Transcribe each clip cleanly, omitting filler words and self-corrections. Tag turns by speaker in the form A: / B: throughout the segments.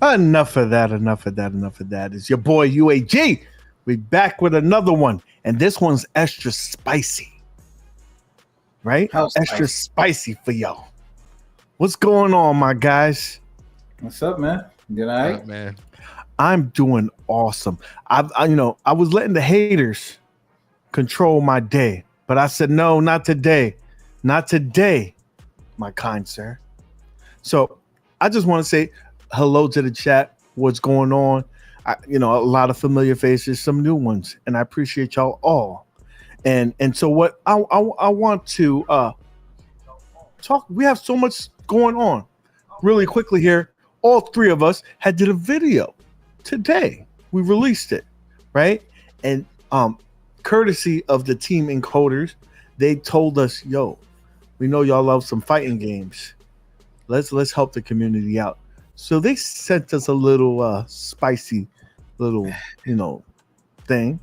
A: Enough of that. Enough of that. Enough of that. It's your boy UAG. We back with another one, and this one's extra spicy. Right?
B: How
A: extra spicy for y'all. What's going on, my guys?
B: What's up, man? Good night,
C: man.
A: I'm doing awesome. I was letting the haters control my day, but I said no, not today, not today, my kind sir. So I just want to say hello to the chat. What's going on? A lot of familiar faces, some new ones, and I appreciate y'all all. And so what I want to talk. We have so much going on. Really quickly here, all three of us had did a video today. We released it, right? And courtesy of the team encoders, they told us, "Yo, we know y'all love some fighting games. Let's help the community out." So they sent us a little spicy little thing,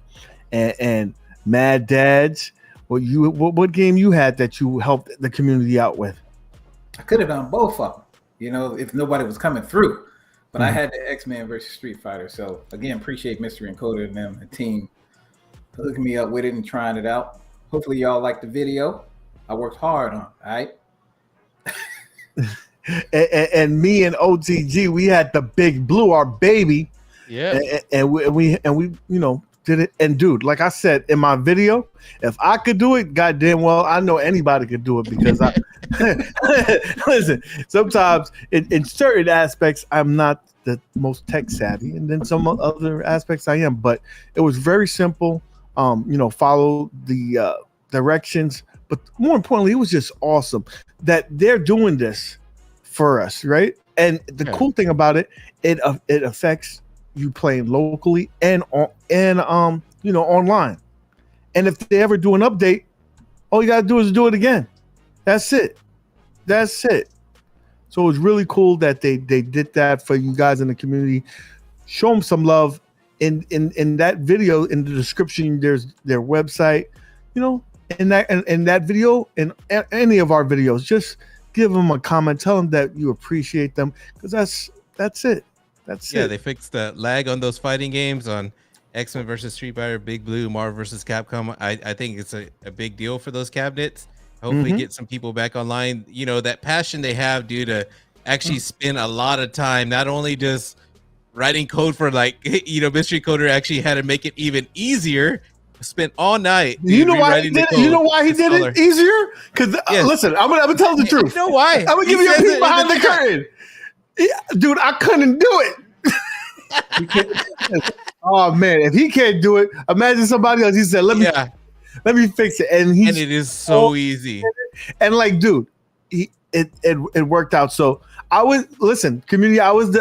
A: and Mad Dads, what game you had that you helped the community out with?
B: I could have done both of them, if nobody was coming through, but I had the X-Men versus Street Fighter. So again, appreciate Mr. Encoder and them, the team, hooking me up with it and trying it out. Hopefully y'all like the video. I worked hard on it, all right?
A: and me and OTG, we had the Big Blue, our baby.
C: Yeah.
A: And we did it. And dude, like I said in my video, if I could do it, goddamn well, I know anybody could do it, because I listen, sometimes in certain aspects I'm not the most tech savvy, and then some other aspects I am, but it was very simple. Follow the directions, but more importantly, it was just awesome that they're doing this for us, right? And the cool thing about it affects you playing locally and online. And if they ever do an update, all you gotta do is do it again. That's it. So it was really cool that they did that for you guys in the community. Show them some love. In that video, in the description, there's their website. In that video, and any of our videos, just give them a comment. Tell them that you appreciate them, because that's it.
C: Yeah, they fixed the lag on those fighting games on X-Men versus Street Fighter, Big Blue, Marvel versus Capcom. I think it's a big deal for those cabinets. Hopefully get some people back online. That passion they have, due to actually spend a lot of time, not only just writing code for Mystery Coder actually had to make it even easier. Spent all night.
A: You know why he did it? You know why he did it easier? Because listen, I'm gonna tell the truth.
C: You know why?
A: I'm gonna give you a peek behind the curtain. Dude, I couldn't do it. Oh man, if he can't do it, imagine somebody else. He said, "Let me fix it," and
C: it is so easy.
A: And dude, it worked out. So community. I was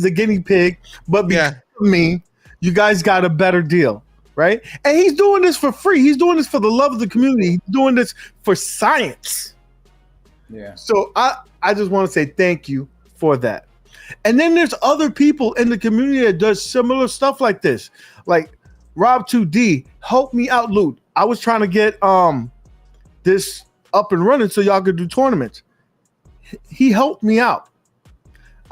A: the guinea pig, but because of me, you guys got a better deal, right? And he's doing this for free. He's doing this for the love of the community. He's doing this for science.
B: Yeah.
A: So I just want to say thank you for that. And then there's other people in the community that does similar stuff like this. Like Rob2D, help me out, Loot. I was trying to get this up and running so y'all could do tournaments. He helped me out.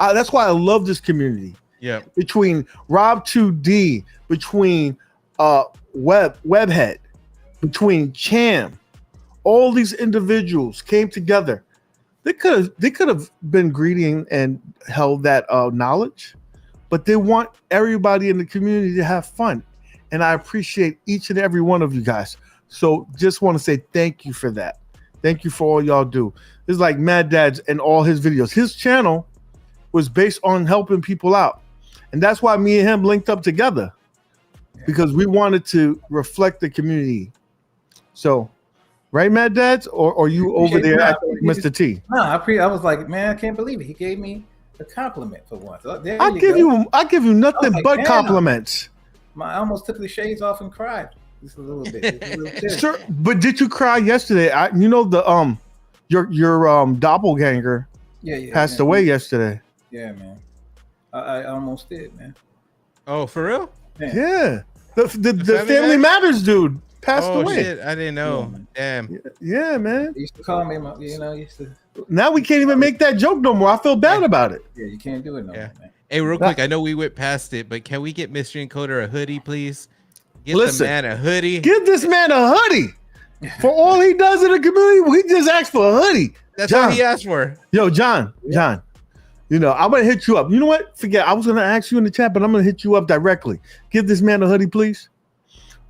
A: That's why I love this community.
C: Yeah.
A: Between Rob2D, between Webhead, between Cham, all these individuals came together. They could have been greedy and held that knowledge, but they want everybody in the community to have fun, and I appreciate each and every one of you guys. So just want to say thank you for that. Thank you for all y'all do. It's like Mad Dads and all his videos. His channel was based on helping people out, and that's why me and him linked up together, because we wanted to reflect the community. So. Right, Mad Dads, or you over there at Mr. T?
B: No, I was like, man, I can't believe it. He gave me a compliment for once.
A: I give you nothing but compliments.
B: I almost took the shades off and cried just a little bit.
A: Sure, but did you cry yesterday? Your doppelganger passed away yesterday.
B: Yeah, man. I almost did, man.
C: Oh, for real?
A: Yeah. The Family Matters dude passed away.
C: Shit, I didn't know. Damn.
A: Yeah, man.
B: He used to call me,
A: Now we can't even make that joke no more. I feel bad about it.
B: Yeah, you can't do it no more, man.
C: Hey, real quick, I know we went past it, but can we get Mystery Encoder a hoodie, please? Get
A: Listen,
C: the man a hoodie.
A: Give this man a hoodie. For all he does in the community, we just asked for a hoodie.
C: That's
A: John,
C: all he asked for.
A: Yo, John, you know, I'm going to hit you up. You know what? Forget, I was going to ask you in the chat, but I'm going to hit you up directly. Give this man a hoodie, please.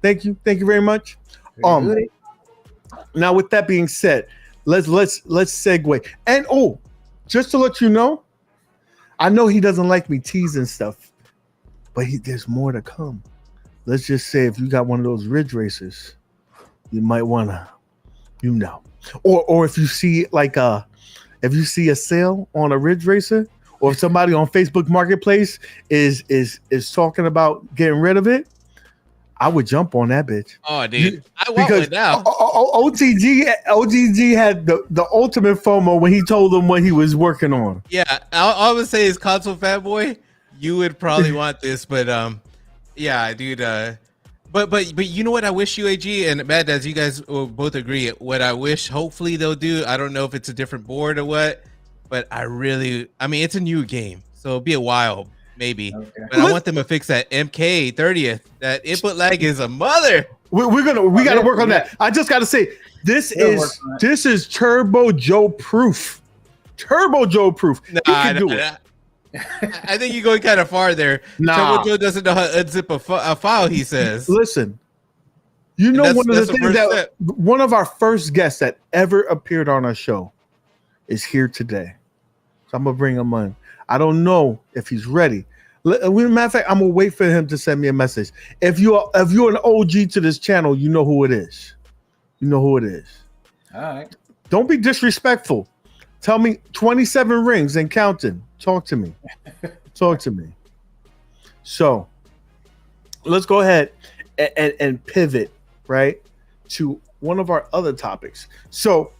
A: Thank you. Thank you very much. Now, with that being said, let's segue. And, just to let you know, I know he doesn't like me teasing stuff, but there's more to come. Let's just say if you got one of those Ridge Racers, you might want to, you know. Or if you see if you see a sale on a Ridge Racer, or if somebody on Facebook Marketplace is talking about getting rid of it, I would jump on that bitch.
C: Oh, dude, I want one now.
A: OTG had the ultimate FOMO when he told them what he was working on.
C: Yeah, I would say is console fanboy. You would probably want this, but yeah, dude. But you know what? I wish UAG and Mad Dads, you guys will both agree. What I wish, hopefully they'll do. I don't know if it's a different board or what, but I mean, it's a new game, so it'll be a while. Maybe, but I want them to fix that MK 30th. That input lag is a mother.
A: We got to work on that. I just got to say, this is Turbo Joe proof. Turbo Joe proof. Nah, I
C: think you're going kind of far there. Turbo Joe doesn't know how to unzip a file. He says.
A: Listen, you know, one of the things that one of our first guests that ever appeared on our show is here today, so I'm gonna bring him on. I don't know if he's ready. Matter of fact, I'm gonna wait for him to send me a message. If you're an OG to this channel, you know who it is. You know who it is.
B: All right.
A: Don't be disrespectful. Tell me 27 rings and counting. Talk to me. Talk to me. So let's go ahead and pivot right to one of our other topics. So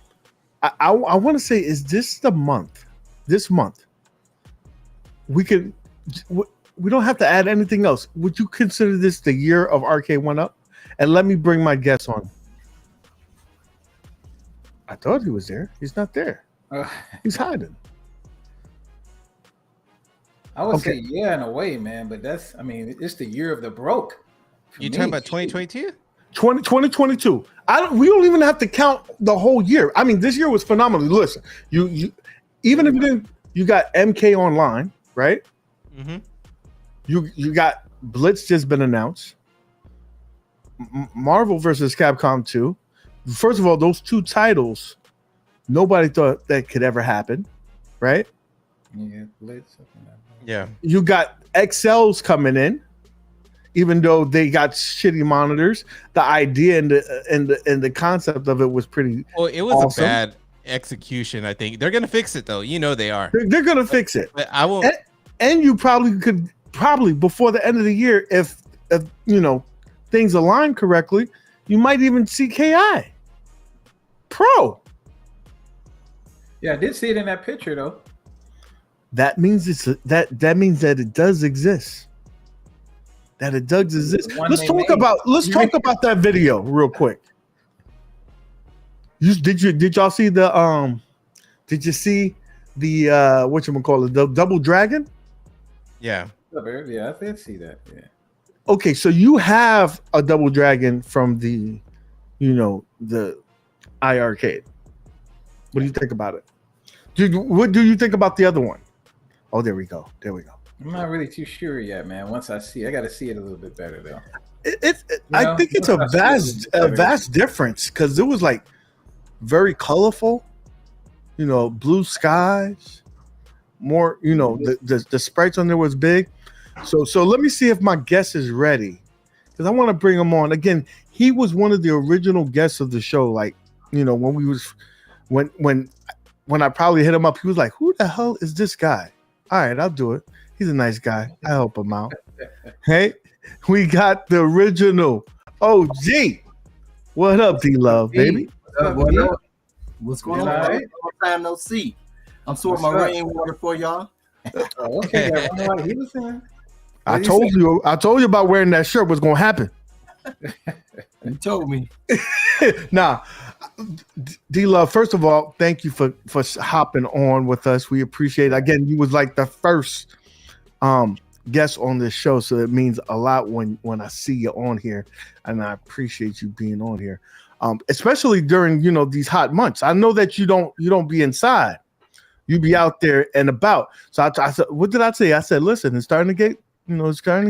A: I want to say, is this the month? This month. We don't have to add anything else. Would you consider this the year of Arcade 1-Up? And let me bring my guest on. I thought he was there. He's not there. He's hiding.
B: I would say, yeah, in a way, man. But it's the year of the broke.
C: You talking about 2022?
A: 2022. We don't even have to count the whole year. I mean, this year was phenomenal. Listen, you even if you didn't, you got MK Online. Right?
C: Mm-hmm.
A: You got Blitz just been announced. Marvel versus Capcom 2. First of all, those two titles, nobody thought that could ever happen, right?
B: Yeah, Blitz.
C: Yeah.
A: You got XLs coming in, even though they got shitty monitors. The idea and the concept of it was pretty.
C: Well, it was
A: awesome.
C: a bad execution. I think they're gonna fix it though. You know they are.
A: They're gonna fix it.
C: But I won't.
A: And you could before the end of the year, if you know things align correctly, you might even see KI Pro.
B: Yeah, I did see it in that picture though.
A: That means that means that it does exist. That it does exist. Let's talk about that video real quick. Did y'all see the did you see the whatchamacallit, the Double Dragon?
C: Yeah.
B: Yeah, I did see that. Yeah.
A: Okay, so you have a Double Dragon from the iArcade. What do you think about it? What do you think about the other one? Oh, there we go.
B: I'm not really too sure yet, man. Once I got to see it a little bit better though.
A: I think it's a vast difference because it was like very colorful, blue skies, more, the sprites on there was big. So let me see if my guest is ready because I want to bring him on again. He was one of the original guests of the show. Like, when I probably hit him up, he was like, "Who the hell is this guy?" All right, I'll do it. He's a nice guy. I help him out. Hey, we got the original OG. What up, D-Love, baby?
D: What's going on? Long time no see. I'm sorting my rainwater for y'all.
B: Okay, he was saying.
A: I told you about wearing that shirt was gonna happen.
D: You told me.
A: Nah, D-Love, first of all, thank you for hopping on with us. We appreciate it. Again, you was like the first guest on this show, so it means a lot when I see you on here, and I appreciate you being on here, especially during these hot months. I know that you don't be inside, you be out there and about. So I said, what did I say? I said, listen, it's starting to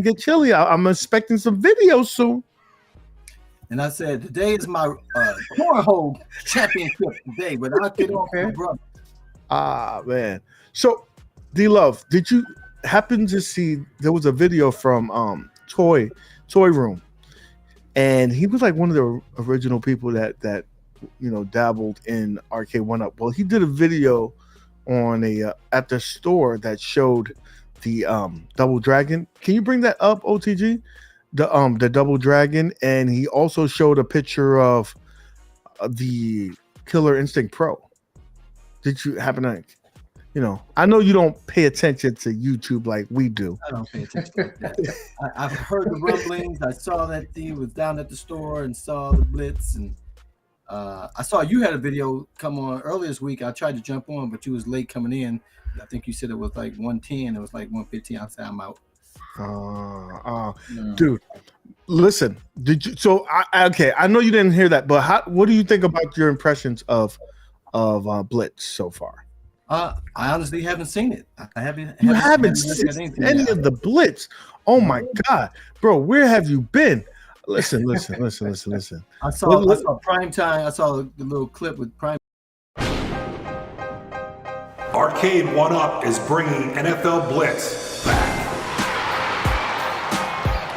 A: get chilly. I'm expecting some videos soon.
D: And I said, today is my cornhole championship today, but I'll get off my brother.
A: Ah, man. So, D-Love, did you happen to see there was a video from Toy Room, and he was like one of the original people that dabbled in Arcade 1-Up. Well, he did a video on at the store that showed the Double Dragon. Can you bring that up, OTG? The Double Dragon, and he also showed a picture of the Killer Instinct Pro. Did you happen to, I know you don't pay attention to YouTube like we do.
D: I don't pay attention to that. I've heard the rumblings. I saw that he was down at the store and saw the Blitz, and I saw you had a video come on earlier this week. I tried to jump on, but you was late coming in. I think you said it was like 110. It was like 115. I said I'm out.
A: Dude, listen. Did you? So I know you didn't hear that, but what do you think about your impressions of Blitz so far?
D: I honestly haven't seen it. I haven't
A: seen any of the Blitz. Oh my God, bro, where have you been? Listen.
D: I saw Prime Time. I saw the little clip with Prime.
E: Arcade 1-Up is bringing NFL Blitz back.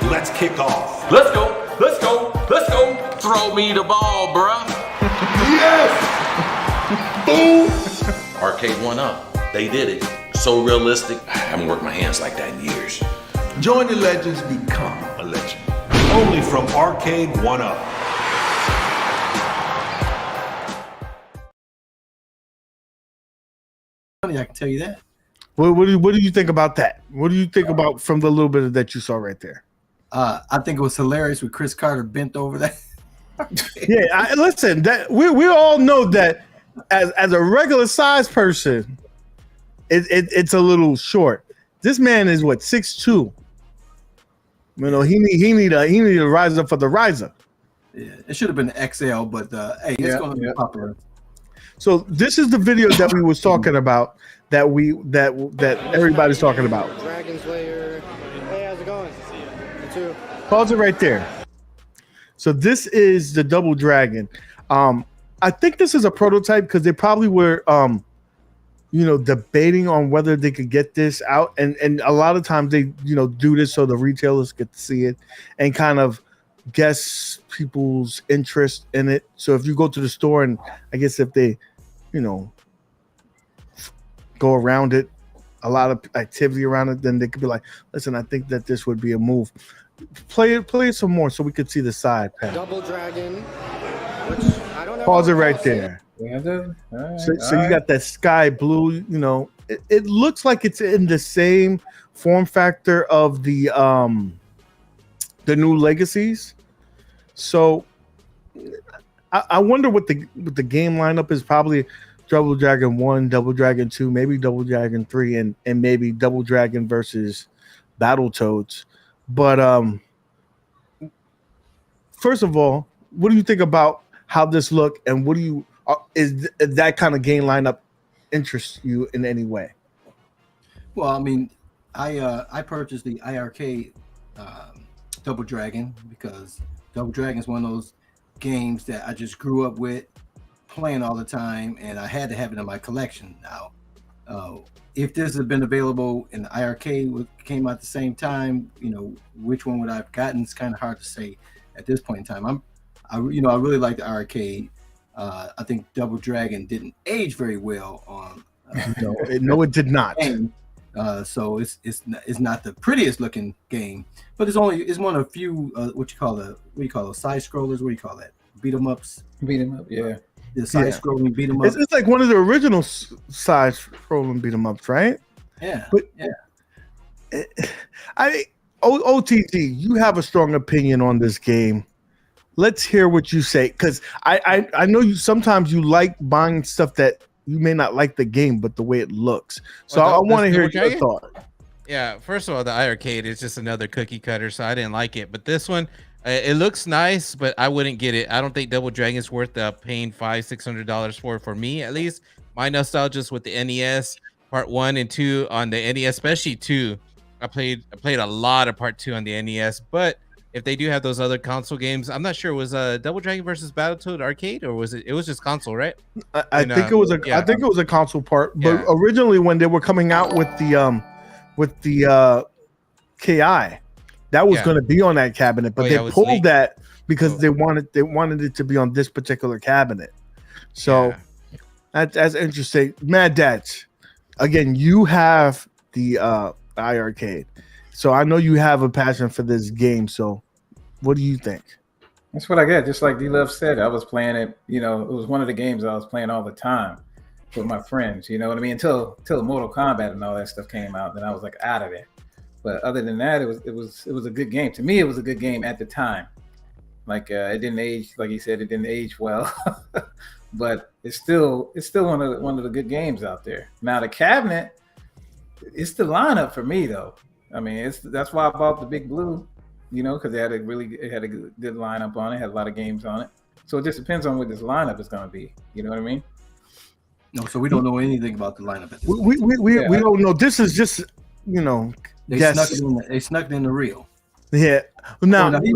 E: Let's kick off.
F: Let's go. Throw me the ball, bruh.
E: Yes! Boom!
F: Arcade 1-Up. They did it. So realistic. I haven't worked my hands like that in years.
E: Join the legends, become a legend. Only from Arcade 1-Up.
D: I can tell you that.
A: What do you think about that? What do you think about from the little bit that you saw right there?
D: I think it was hilarious with Chris Carter bent over that.
A: Yeah, listen. That we all know that as a regular size person, it's a little short. This man is what 6'2". He need to rise up for the riser.
D: Yeah, it should have been XL, but hey, it's going to be popular.
A: So this is the video that we was talking about that everybody's talking about.
G: Dragon Slayer. Hey, how's it going?
A: Pause it right there. So this is the Double Dragon. I think this is a prototype because they probably were debating on whether they could get this out, and a lot of times they do this so the retailers get to see it and kind of guess people's interest in it. So if you go to the store and I guess if they go around it, a lot of activity around it, then they could be like, listen, I think that this would be a move. Play it some more so we could see the side panel.
G: Double Dragon, which I don't know.
A: Pause it right there. So you got that sky blue, it looks like it's in the same form factor of the new Legacies. So I wonder what the game lineup is. Probably Double Dragon 1, Double Dragon 2, maybe Double Dragon 3, and maybe Double Dragon versus Battletoads. But first of all, what do you think about how this look, and what do you is that kind of game lineup interest you in any way?
D: Well, I mean, I purchased the IRK Double Dragon because Double Dragon is one of those games that I just grew up with playing all the time, and I had to have it in my collection. Now, if this had been available and the IRK came out at the same time, which one would I have gotten? It's kind of hard to say at this point in time. I really like the IRK. I think Double Dragon didn't age very well on.
A: No, it did not.
D: So it's not the prettiest looking game, but it's one of a few what do you call those side scrollers? What do you call that? Beat 'em ups.
B: Beat 'em up, yeah.
D: The side scrolling beat 'em up.
A: It's like one of the original side scrolling beat 'em ups, right?
D: Yeah.
A: But
D: yeah.
A: OTG, you have a strong opinion on this game. Let's hear what you say, because I know you sometimes you like buying stuff that you may not like the game, but the way it looks. So I want to hear your thought.
C: Yeah, first of all, the iArcade is just another cookie cutter, so I didn't like it. But this one, it looks nice, but I wouldn't get it. I don't think Double Dragon's worth paying $500-$600 for me at least. My nostalgia's with the NES Part 1 and 2 on the NES, especially 2. I played a lot of Part 2 on the NES, but if they do have those other console games, I'm not sure. Was Double Dragon versus Battletoad arcade, or was it? It was just console, right?
A: I think it was a
C: yeah.
A: I think it was a console part, but
C: Yeah.
A: originally when they were coming out with the KI, that was
C: Yeah.
A: going to be on that cabinet, but
C: Oh,
A: they
C: yeah, it was
A: pulled
C: leaked.
A: that because
C: Oh.
A: they wanted it to be on this particular cabinet. So
C: Yeah.
A: that's interesting. Mad Dads, again, you have the iArcade, so I know you have a passion for this game. So, what do you think?
B: That's what I got. Just like D Love said, I was playing it. You know, it was one of the games I was playing all the time with my friends. You know what I mean? Until Mortal Kombat and all that stuff came out, then I was like out of there. But other than that, it was a good game. To me, it was a good game at the time. Like it didn't age, like he said, it didn't age well. But it's still one of the good games out there. Now the cabinet, it's the lineup for me though. I mean, that's why I bought the Big Blue. You know, because it had a good lineup on it, had a lot of games on it. So it just depends on what this lineup is going to be. You know what I mean?
D: No, so we don't know anything about the lineup at this point.
A: We don't know. This is just
D: They
A: yes.
D: snuck it in the reel.
A: Yeah. Now,
D: Let me-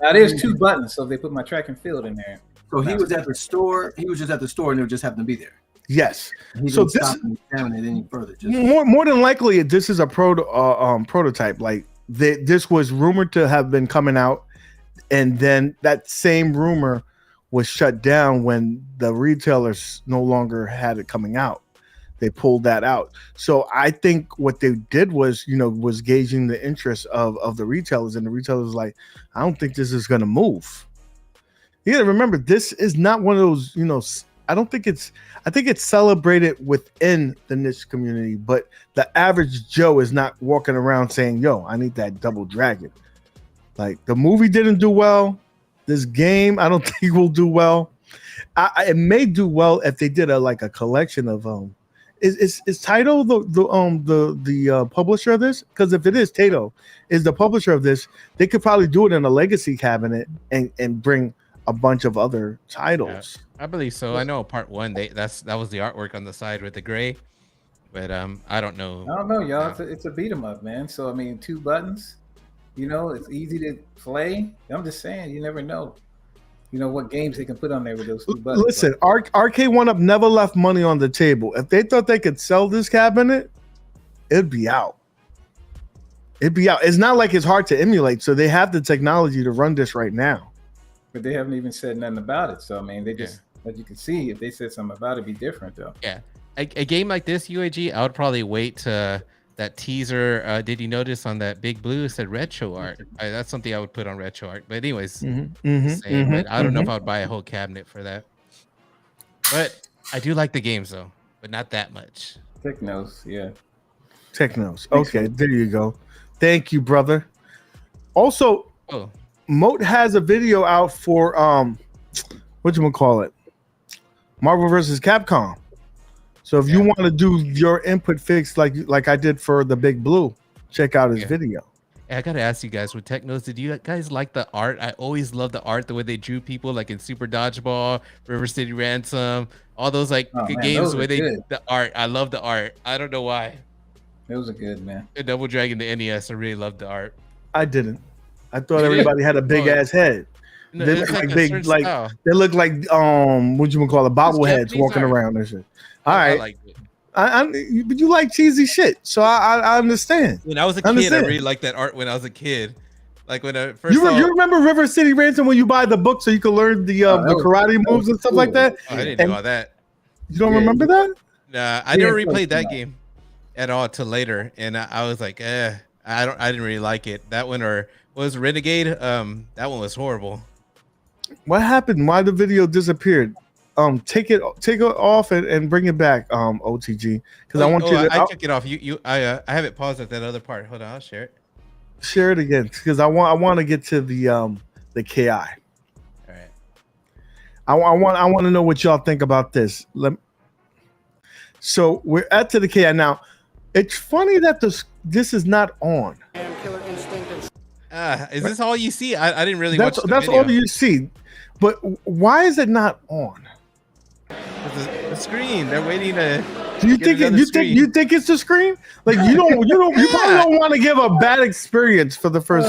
B: Now there's 2 buttons, so they put my track and field in there.
D: So he was at the store. He was just at the store, and it just happened to be there.
A: yes.
D: He
A: So
D: didn't stop and examine it any further. Just
A: More than likely, this is a prototype. Like this was rumored to have been coming out, and then that same rumor was shut down when the retailers no longer had it coming out. They pulled that out. So I think what they did was, was gauging the interest of the retailers, and the retailers was like, I don't think this is going to move. You got to remember, this is not one of those, I think it's celebrated within the niche community, but the average Joe is not walking around saying, yo, I need that Double Dragon. Like, the movie didn't do well. This game, I don't think will do well. It may do well if they did a collection of is Taito the publisher of this? Because if it is Taito is the publisher of this, they could probably do it in a legacy cabinet and bring a bunch of other titles.
C: Yeah, I believe so. I know Part 1. That was the artwork on the side with the gray, but I don't know.
B: I don't know, y'all. It's a beat 'em up, man. So I mean, 2 buttons. It's easy to play. I'm just saying, you never know. What games they can put on there with those 2 buttons.
A: Listen, Arcade 1UP never left money on the table. If they thought they could sell this cabinet, it'd be out. It's not like it's hard to emulate, so they have the technology to run this right now.
B: But they haven't even said nothing about it. So I mean, they just, as you can see, if they said something about it, it'd be different though.
C: Yeah, a game like this, UAG, I would probably wait to that teaser. Did you notice on that Big Blue it said retro art? That's something I would put on retro art. But anyways, but I don't know if I would buy a whole cabinet for that. But I do like the games though, but not that much.
B: Technos, yeah.
A: Technos. Okay, there you go. Thank you, brother. Also, Moat has a video out for whatchamacallit? Marvel vs. Capcom. So if you want to do your input fix like I did for the Big Blue, check out his video.
C: Hey, I gotta ask you guys, with Technos, did you guys like the art? I always love the art, the way they drew people, like in Super Dodgeball, River City Ransom, all those games where the art. I love the art. I don't know why.
B: Those are good, man.
C: Double Dragon, the NES, I really loved the art.
A: I didn't. I thought everybody had a big ass head.
C: No,
A: they look like big, like style. They look like what you call it, bobbleheads walking around and shit. All right, I like it. But you like cheesy shit, so I understand.
C: When I was a kid, I really liked that art. When I was a kid, like when I first
A: you remember River City Ransom when you buy the book so you can learn the karate moves and stuff like that.
C: Oh, I didn't know all that.
A: You don't remember that?
C: Nah, I never replayed that game at all till later, and I was like, I didn't really like it. That one or was Renegade? That one was horrible.
A: What happened? Why the video disappeared? Take it off and bring it back, OTG, because I want you to.
C: I took it off. I have it paused at that other part. Hold on, I'll share it.
A: Share it again, because I want to get to the KI. All
C: right.
A: I want to know what y'all think about this. So we're at to the KI now. It's funny that this is not on.
G: Killer Instinct and
C: Is this all you see? I didn't really
A: That's
C: watch the
A: that's
C: video.
A: all you see. But why is it not on?
C: The screen. They're waiting to.
A: Do you think you think it's the screen? Like you probably don't want to give a bad experience for the first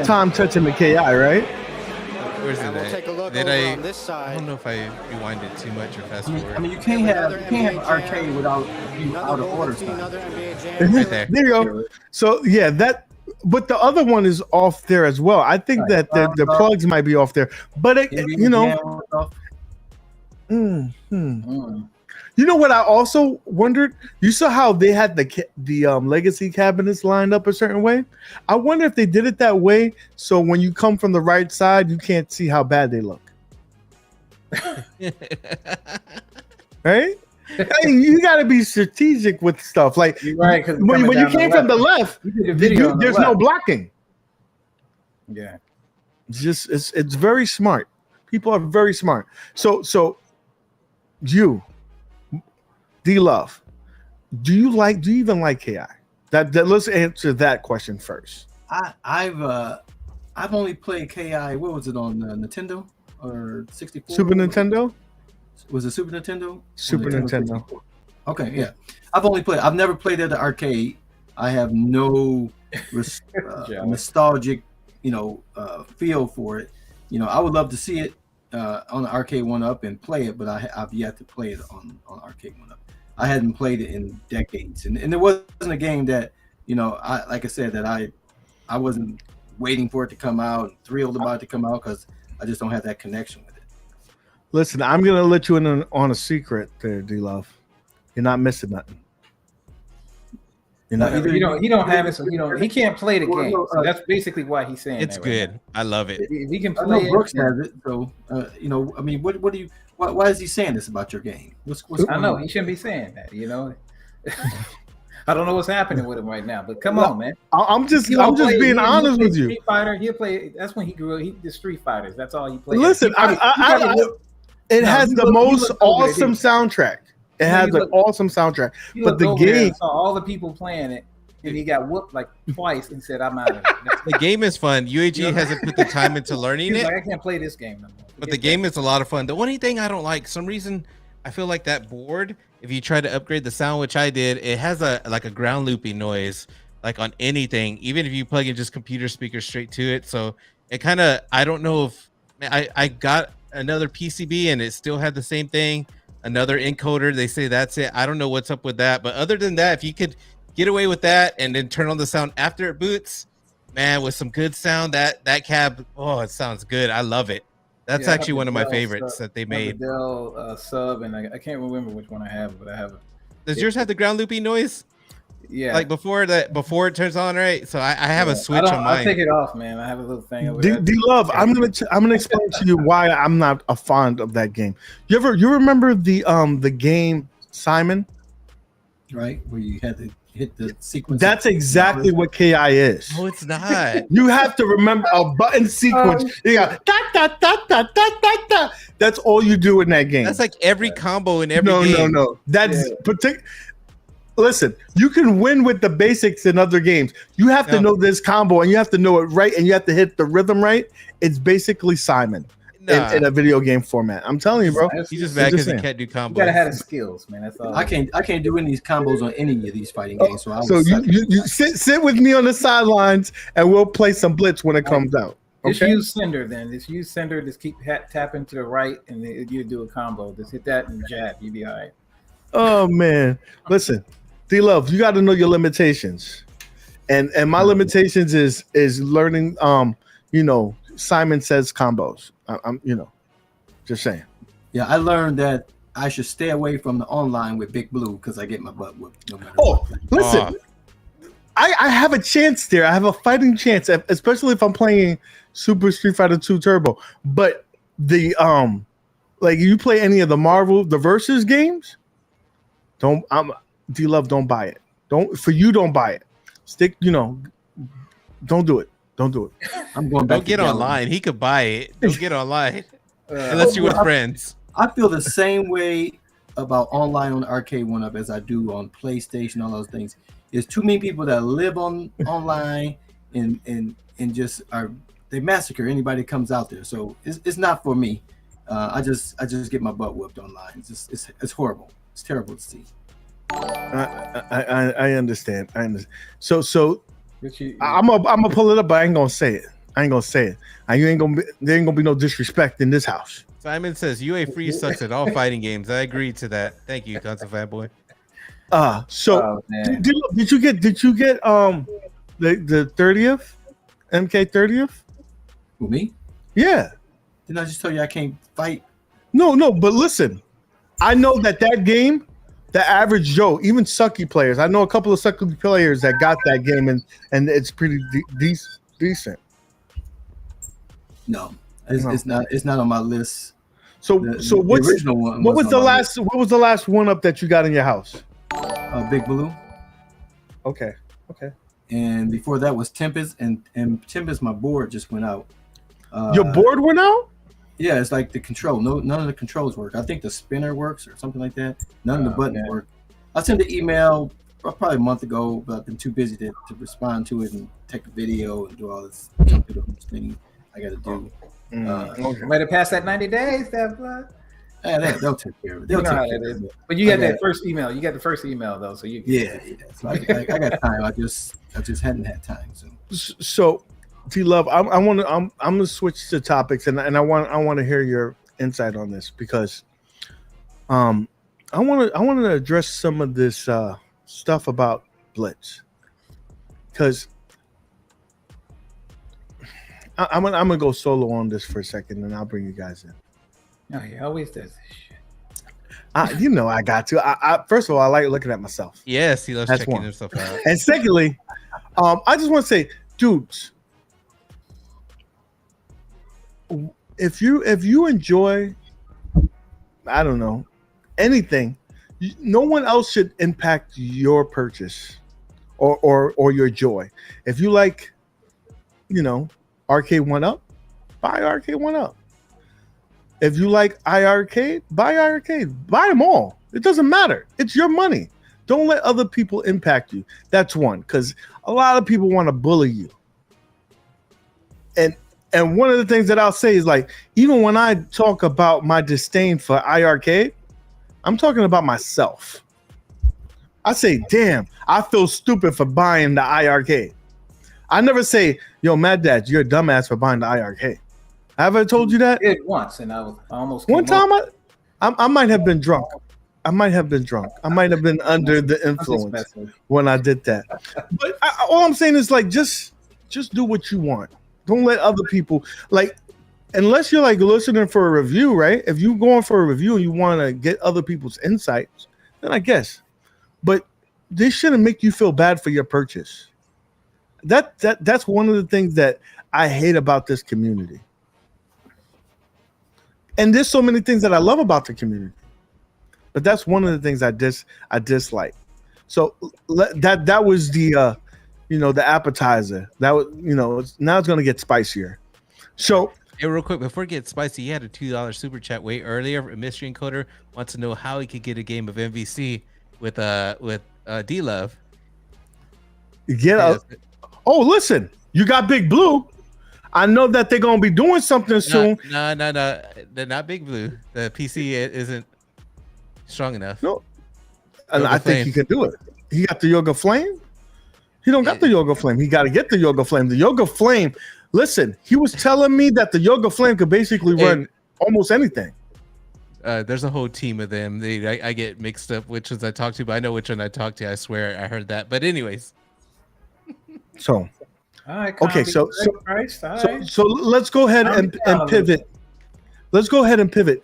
A: time touching the KI, right?
C: Where's it
G: we'll
C: at?
G: take a look
C: Did
G: over
C: I?
G: on this side.
C: I don't know if I rewinded too much or fast forward.
D: I mean, you can't have an arcade without you out of order time.
G: Another NBA Jam.
C: Right there.
A: There you go. So yeah, but the other one is off there as well. I think that the plugs might be off there, but You know what I also wondered? You saw how they had the legacy cabinets lined up a certain way. I wonder if they did it that way so when you come from the right side, you can't see how bad they look. Right? Hey, you got to be strategic with stuff. Like
B: right,
A: when you came from the left, there's no blocking.
B: Yeah,
A: It's very smart. People are very smart. So you. D-Love, do you even like KI? That let's answer that question first.
D: I've only played KI. What was it on Nintendo or 64?
A: Super Nintendo?
D: Was it Super Nintendo?
A: Super Nintendo.
D: Okay, yeah. I've never played at the arcade. I have no nostalgic, feel for it. I would love to see it on the arcade one-up and play it, but I've yet to play it on arcade one-up. I hadn't played it in decades, and it wasn't a game that I wasn't waiting for it to come out, thrilled about it to come out, because I just don't have that connection with it.
A: Listen, I'm gonna let you in on a secret there, D-Love. You're not missing nothing.
B: He don't have it, so he can't play the game. So that's basically why he's saying
C: it's
B: that
C: good.
B: now.
C: I love it.
B: If he can play it,
D: Brooks has it, so I mean, what do you? Why is he saying this about your game?
B: I know he shouldn't be saying that. I don't know what's happening with him right now, but come on, man.
A: I'm just being honest with you.
B: Street Fighter, he'll play. That's when he grew up. He did Street Fighters. That's all he played.
A: Listen, it has the most awesome soundtrack. It has an awesome soundtrack, but the game
B: saw all the people playing it, and he got whooped like twice and said, "I'm out of it."
C: The game is fun. UAG hasn't put the time into learning it.
B: Like, I can't play this game no more.
C: But the game is a lot of fun. The only thing I don't like, some reason, I feel like that board, if you try to upgrade the sound, which I did, it has a ground looping noise, like on anything, even if you plug in just computer speakers straight to it. So it kind of, I don't know if I got another PCB and it still had the same thing. Another encoder, they say that's it. I don't know what's up with that. But other than that, if you could get away with that and then turn on the sound after it boots, man, with some good sound, that cab, it sounds good. I love it. That's actually one of my favorites that they made.
B: The Dell sub, and I can't remember which one I have, but I have it.
C: Does yours have the ground looping noise?
B: Yeah.
C: Like before it turns on, right? So I have a switch on mine.
B: I'll take it off, man. I have a little thing over there.
A: D-Love, I'm gonna explain to you why I'm not a fond of that game. You remember the game Simon?
D: Right, where you had to hit the sequence.
A: That's exactly what KI is.
C: No, it's not.
A: You have to remember a button sequence. You got da da da da da da da. That's all you do in that game.
C: That's like every combo in every game.
A: No. That's particular. Listen, you can win with the basics in other games. You have to know this combo, and you have to know it right, and you have to hit the rhythm right. It's basically Simon in a video game format. I'm telling you, bro.
C: He's just mad because he can't do combos.
B: You gotta have the skills, man. That's all.
D: I can't do any of these combos on any of these fighting games.
A: So you sit with me on the sidelines, and we'll play some Blitz when it comes out.
B: Just use Cinder then. Just use Cinder. Just keep tapping to the right, and you do a combo. Just hit that and jab. You'll be all right.
A: Oh man, listen, D-Love, you got to know your limitations, and my limitations is learning. Simon Says combos. I'm just saying.
D: Yeah, I learned that I should stay away from the online with Big Blue because I get my butt whooped no matter what.
A: Listen, I have a chance there. I have a fighting chance, especially if I'm playing Super Street Fighter 2 Turbo. But the you play any of the Versus games, D-Love, don't buy it. Don't buy it. Don't do it. Don't do it.
D: I'm going back.
C: Don't get online. He could buy it. Don't get online unless you're with friends.
D: I feel the same way about online on arcade one up as I do on PlayStation, all those things. There's too many people that live online and just they massacre anybody that comes out there. So it's not for me. I just get my butt whooped online. It's horrible. It's terrible to see.
A: I understand. I understand. So I'm gonna pull it up, but I ain't gonna say it. And there ain't gonna be no disrespect in this house.
C: Simon says UA Free sucks at all fighting games. I agree to that. Thank you, Console Fanboy.
A: Did you get the 30th MK 30th?
D: Who, me?
A: Yeah.
D: Didn't I just tell you I can't fight?
A: No, but listen, I know that game, the average Joe, even sucky players, I know a couple of sucky players that got that game and it's pretty decent.
D: No, it's not on my list.
A: So what's the original one? What was the last one up that you got in your house?
D: Big Blue.
A: Okay.
D: And before that was Tempest, and Tempest, my board just went out.
A: Your board went out?
D: Yeah, it's like the control. None of the controls work. I think the spinner works or something like that. None of the buttons work. I sent an email probably a month ago, but I've been too busy to respond to it and take a video and do all this thing I got to do.
B: Might have passed that 90 days, that blood.
D: They'll take care of it. They'll take care of it.
B: But you got that first email. You got the first email though, so you.
D: Yeah. So I got time. I just hadn't had time.
A: So T-Love, I'm gonna switch to topics, and I want to hear your insight on this because, I want to address some of this stuff about Blitz, because I'm gonna go solo on this for a second, and I'll bring you guys in.
B: No, he always does this shit.
A: I got to. I first of all, I like looking at myself.
C: Yes, he loves checking himself out.
A: And secondly, I just want to say, dudes, if you enjoy, I don't know, anything, no one else should impact your purchase or your joy. If you like, Arcade 1-Up, buy Arcade 1-Up. If you like iArcade, buy iArcade. Buy them all. It doesn't matter. It's your money. Don't let other people impact you. That's one, because a lot of people want to bully you. And one of the things that I'll say is, like, even when I talk about my disdain for iArcade, I'm talking about myself. I say, damn, I feel stupid for buying the iArcade. I never say, yo, Mad Dad, you're a dumbass for buying the iArcade. Have I told you that?
B: It once, and I almost
A: one time. I might have been drunk. I might have been under the influence when I did that. But all I'm saying is, like, just do what you want. Don't let other people, like, unless you're like listening for a review, right? If you're going for a review and you want to get other people's insights, then I guess. But this shouldn't make you feel bad for your purchase. That's one of the things that I hate about this community. And there's so many things that I love about the community, but that's one of the things I dislike. So that was the the appetizer. That was now it's gonna get spicier. So
C: hey, real quick before it gets spicy, he had a $2 super chat way earlier. A mystery encoder wants to know how he could get a game of MVC with D-Love.
A: Oh, listen, you got Big Blue. I know that they're gonna be doing something soon.
C: No. They're not Big Blue. The PC isn't strong enough.
A: No, and I think he can do it. He got the Yoga Flame. He don't got the Yoga Flame. He got to get the Yoga Flame. The Yoga Flame. Listen, he was telling me that the Yoga Flame could basically run almost anything.
C: There's a whole team of them. I get mixed up which ones I talked to, but I know which one I talked to. I swear I heard that. But anyways.
A: So.
B: All right,
A: okay, so let's go ahead and pivot. Let's go ahead and pivot.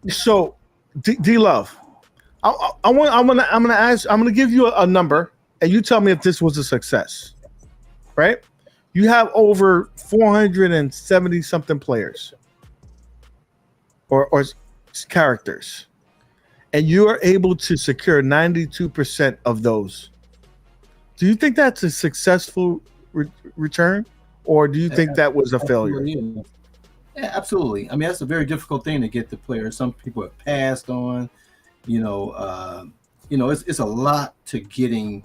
A: So, D-Love, I'm gonna give you a number, and you tell me if this was a success. Right? You have over 470 something players or characters, and you are able to secure 92% of those. Do you think that's a successful return, or do you think that was a failure?
D: Yeah, absolutely. I mean, that's a very difficult thing to get the players. Some people have passed on. It's a lot to getting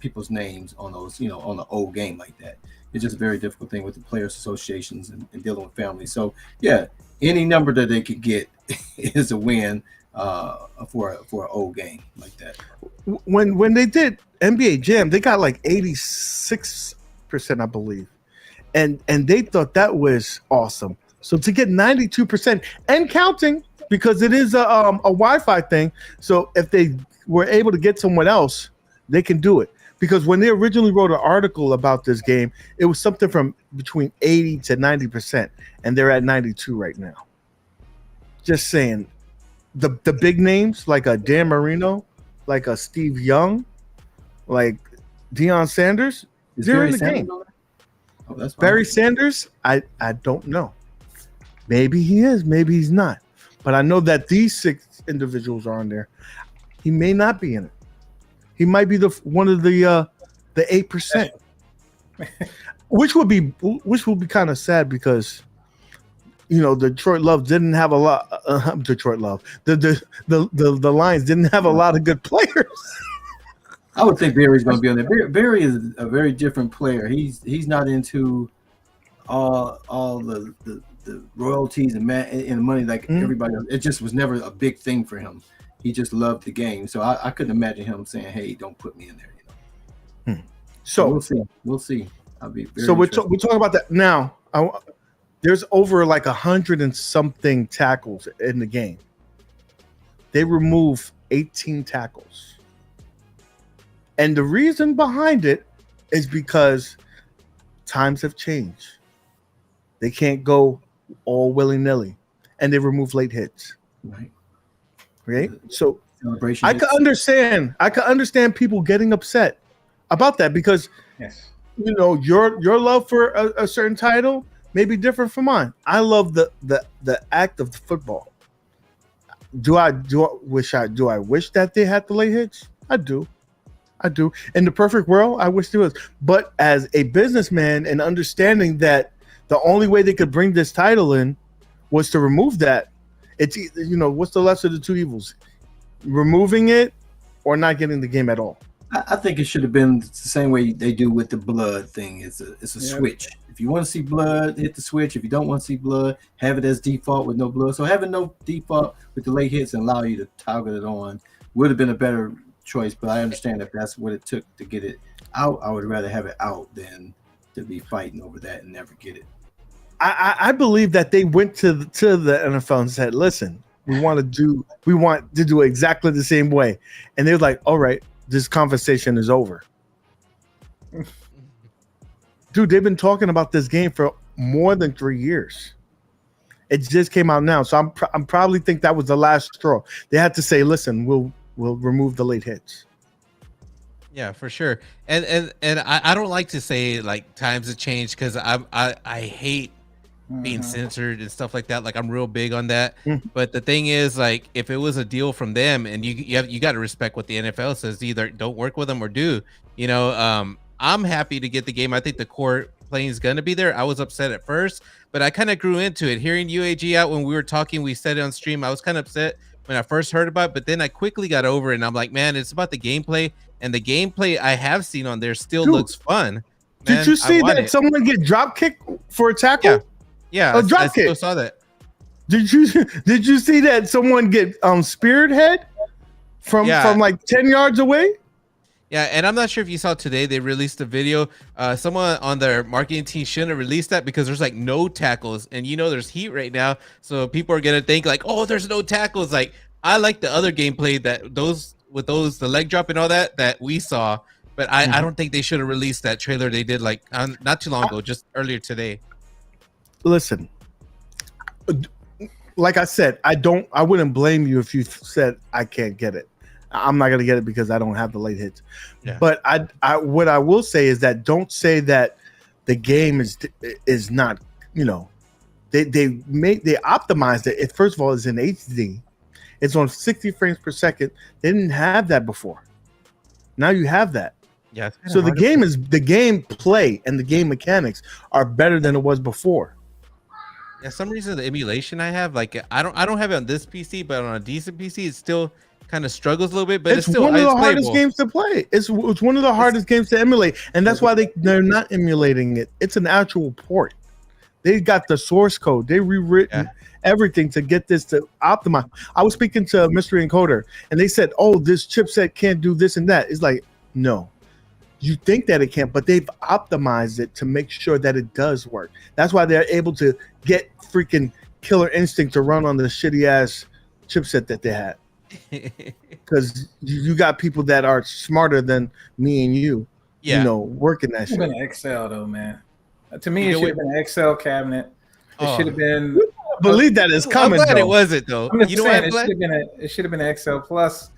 D: people's names on those, on the old game like that. It's just a very difficult thing with the players associations and dealing with families. So yeah, any number that they could get is a win for an old game like that.
A: When they did NBA Jam, they got like 86%, I believe, and they thought that was awesome. So to get 92% and counting, because it is a Wi-Fi thing. So if they were able to get someone else, they can do it. Because when they originally wrote an article about this game, it was something from between 80 to 90%, and they're at 92 right now. Just saying, the big names like a Dan Marino, like a Steve Young, like Deion Sanders, they're in the game.
D: Oh, that's
A: Barry Sanders, I don't know. Maybe he is, maybe he's not. But I know that these 6 individuals are on there. He may not be in it. He might be one of the 8%, which would be kind of sad because Detroit Love didn't have a lot. Detroit Love, the Lions didn't have a lot of good players.
D: I would think Barry's going to be on there. Barry is a very different player. He's not into all the royalties and the money like everybody else. It just was never a big thing for him. He just loved the game. So I couldn't imagine him saying, "Hey, don't put me in there." So we'll see. I'll be very
A: so we're talking about that now. There's over like 100 and something tackles in the game. They remove 18 tackles. And the reason behind it is because times have changed. They can't go all willy-nilly. And they remove late hits. Right? So
D: celebration.
A: I could understand people getting upset about that because your love for a certain title may be different from mine. I love the act of the football. Do I wish that they had the late hits? I do. In the perfect world, I wish there was. But as a businessman and understanding that the only way they could bring this title in was to remove that, it's what's the lesser of the two evils? Removing it or not getting the game at all?
D: I think it should have been the same way they do with the blood thing. It's a switch. If you want to see blood, hit the switch. If you don't want to see blood, have it as default with no blood. So having no default with the late hits and allow you to toggle it on would have been a better choice. But I understand if that's what it took to get it out, I would rather have it out than to be fighting over that and never get it.
A: I believe that they went to the NFL and said, "Listen, we want to do it exactly the same way," and they're like, "All right, this conversation is over." Dude, they've been talking about this game for more than 3 years. It just came out now, so I'm probably think that was the last straw. They had to say, "Listen, we'll remove the late hits."
C: Yeah, for sure. And I don't like to say like times have changed because I hate being censored and stuff like that. Like I'm real big on that. But the thing is, like, if it was a deal from them, and you got to respect what the NFL says. Either don't work with them or do. I'm happy to get the game. I think the core playing is gonna be there. I was upset at first, but I kind of grew into it. Hearing UAG out when we were talking, we said it on stream. I was kind of upset when I first heard about it, but then I quickly got over it. And I'm like, man, it's about the gameplay, and the gameplay I have seen on there still looks fun. Man,
A: did you see that someone get drop kicked for a tackle?
C: Yeah,
A: a drop kick.
C: I saw that.
A: Did you see that someone get spearhead from like 10 yards away?
C: Yeah, and I'm not sure if you saw today, they released a video. Someone on their marketing team shouldn't have released that because there's like no tackles, and there's heat right now, so people are gonna think like, oh, there's no tackles. Like I like the other gameplay that the leg drop and all that we saw, but I don't think they should have released that trailer they did like not too long ago, just earlier today.
A: Listen, like I said, I wouldn't blame you if you said I can't get it. I'm not gonna get it because I don't have the late hits. Yeah. But what I will say is that don't say that the game is not. They optimized it. First of all, it's in HD. It's on 60 frames per second. They didn't have that before. Now you have that. Yeah. So the game play and the game mechanics are better than it was before.
C: Yeah, some reason the emulation I have, like I don't have it on this PC, but on a decent PC, it's still kind of struggles a little bit, but
A: It's
C: still
A: one of the hardest
C: playable.
A: games to play. It's one of the hardest games to emulate, and that's why they're not emulating it. It's an actual port. They got the source code. They rewritten everything to get this to optimize. I was speaking to Mystery Encoder, and they said, "Oh, this chipset can't do this and that." It's like, no, you think that it can't, but they've optimized it to make sure that it does work. That's why they're able to get freaking Killer Instinct to run on the shitty ass chipset that they had. Because you got people that are smarter than me and you, you know, working that shit.
B: It should have been an XL though, man. To me, it should have been an XL cabinet. It should have been.
A: Believe that is coming.
C: I'm glad
A: though.
C: it wasn't though.
B: I'm just
C: You know
B: saying,
C: what?
B: it should have been an XL plus.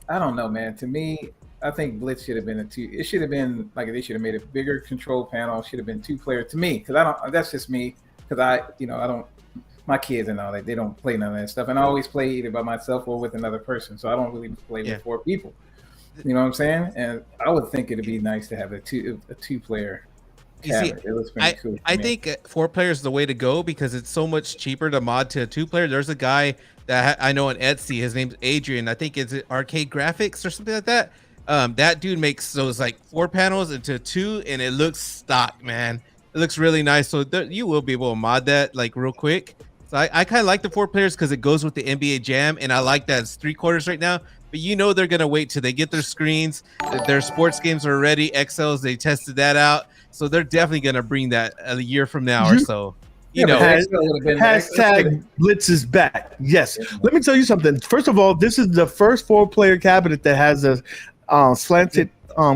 B: I don't know, man. To me, I think Blitz should have been a 2. It should have been like they should have made a bigger control panel. Should have been 2-player to me, because I don't. That's just me, because I don't. My kids and all that, they don't play none of that stuff, and I always play either by myself or with another person. So I don't really play with 4 people. You know what I'm saying? And I would think it'd be nice to have a 2-player.
C: You see, I think 4 players is the way to go because it's so much cheaper to mod to a 2-player. There's a guy that I know on Etsy. His name's Adrian. I think it's Arcade Graphics or something like that. That dude makes those like 4 panels into 2, and it looks stock, man. It looks really nice. So you will be able to mod that like real quick. So I kind of like the 4 players because it goes with the NBA Jam, and I like that it's 3/4 right now. But you know they're gonna wait till they get their screens. Their sports games are ready. XLs, they tested that out. So they're definitely going to bring that a year from now or so. You know,
A: hashtag Blitz is back. Yes. Let me tell you something. First of all, this is the first 4-player cabinet that has a slanted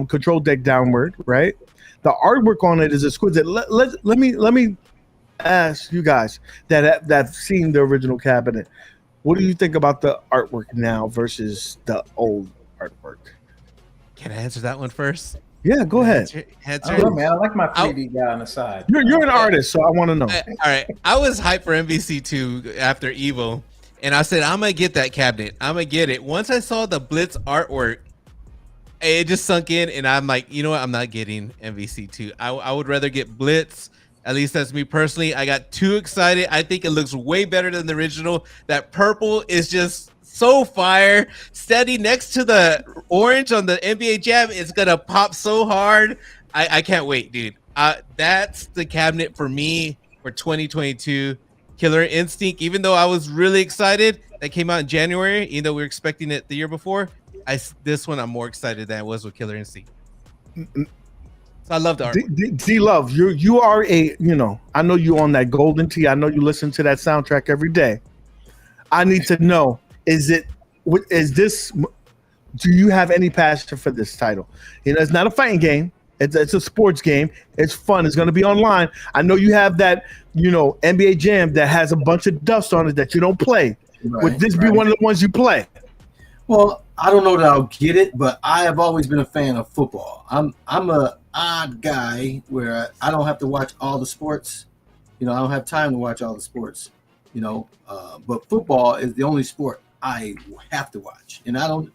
A: control deck downward, right? The artwork on it is exquisite. Let me ask you guys that have seen the original cabinet. What do you think about the artwork now versus the old artwork?
C: Can I answer that one first?
A: Yeah, go ahead.
B: I don't know, man. I like my 3D guy on the side.
A: You're an artist, so I want to know.
C: All right. I was hyped for MVC2 after Evo, and I said, I'm going to get that cabinet. I'm going to get it. Once I saw the Blitz artwork, it just sunk in, and I'm like, you know what? I'm not getting MVC2. I would rather get Blitz. At least that's me personally. I got too excited. I think it looks way better than the original. That purple is just so fire. Steady next to the orange on the NBA Jam, it's gonna pop so hard. I can't wait, dude. That's the cabinet for me for 2022. Killer Instinct. Even though I was really excited, that came out in January. Even though we were expecting it the year before, this one I'm more excited than I was with Killer Instinct. So I love the artwork.
A: D-Love, you are a, I know you on that golden tee. I know you listen to that soundtrack every day. I need to know. Do you have any passion for this title? It's not a fighting game. It's a sports game. It's fun. It's going to be online. I know you have that, NBA Jam that has a bunch of dust on it that you don't play.
D: Right,
A: Would this be one of the ones you play?
D: Well, I don't know that I'll get it, but I have always been a fan of football. I'm a odd guy where I don't have to watch all the sports. I don't have time to watch all the sports. But football is the only sport I have to watch, and I don't